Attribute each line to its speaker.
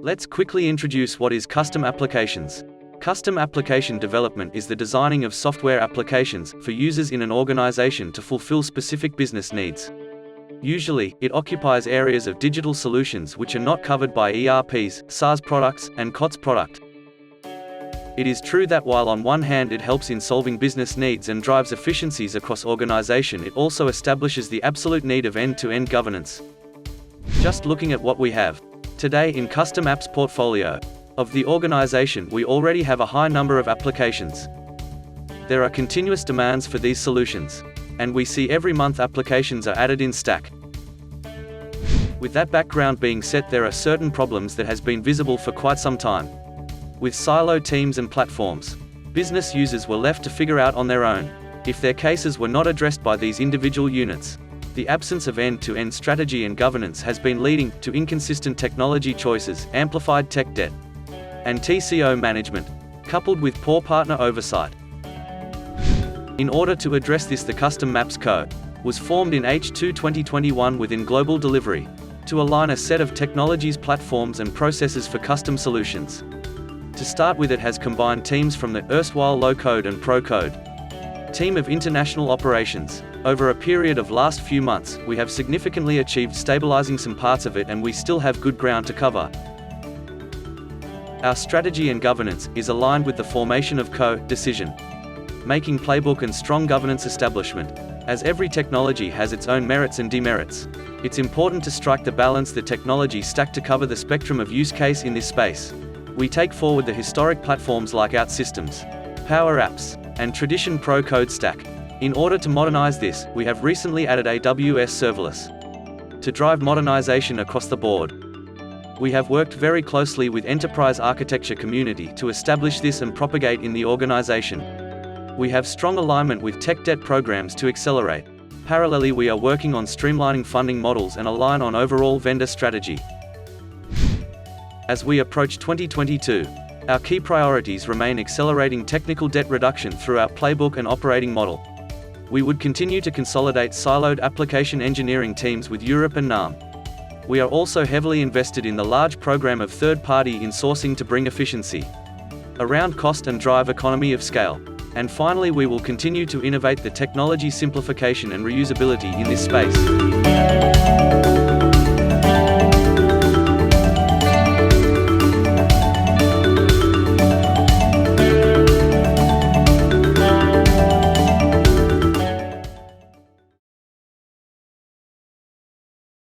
Speaker 1: Let's quickly introduce what is custom applications. Custom application development is the designing of software applications for users in an organization to fulfill specific business needs. Usually, it occupies areas of digital solutions which are not covered by ERPs, SaaS products, and COTS product. It is true that while on one hand it helps in solving business needs and drives efficiencies across organization, it also establishes the absolute need of end-to-end governance. Just looking at what we have today in custom apps portfolio of the organization, we already have a high number of applications. There are continuous demands for these solutions, and we see every month applications are added in stack. With that background being set, there are certain problems that has been visible for quite some time. With silo teams and platforms, business users were left to figure out on their own. If their cases were not addressed by these individual units, the absence of end-to-end strategy and governance has been leading to inconsistent technology choices, amplified tech debt, and TCO management, coupled with poor partner oversight. In order to address this, the Custom Maps Co. was formed in H2 2021 within Global Delivery, to align a set of technologies, platforms and processes for custom solutions. To start with, it has combined teams from the erstwhile low-code and pro-code team of international operations. Over a period of last few months, we have significantly achieved stabilizing some parts of it, and we still have good ground to cover. Our strategy and governance is aligned with the formation of decision-making playbook and strong governance establishment. As every technology has its own merits and demerits, it's important to strike the balance the technology stack to cover the spectrum of use case in this space. We take forward the historic platforms like OutSystems, Power Apps, and Tradition Pro Code Stack. In order to modernize this, we have recently added AWS Serverless to drive modernization across the board. We have worked very closely with enterprise architecture community to establish this and propagate in the organization. We have strong alignment with tech debt programs to accelerate. Parallelly, we are working on streamlining funding models and align on overall vendor strategy. As we approach 2022, our key priorities remain accelerating technical debt reduction through our playbook and operating model. We would continue to consolidate siloed application engineering teams with Europe and NAM. We are also heavily invested in the large program of third-party insourcing to bring efficiency around cost and drive economy of scale. And finally, we will continue to innovate the technology simplification and reusability in this space.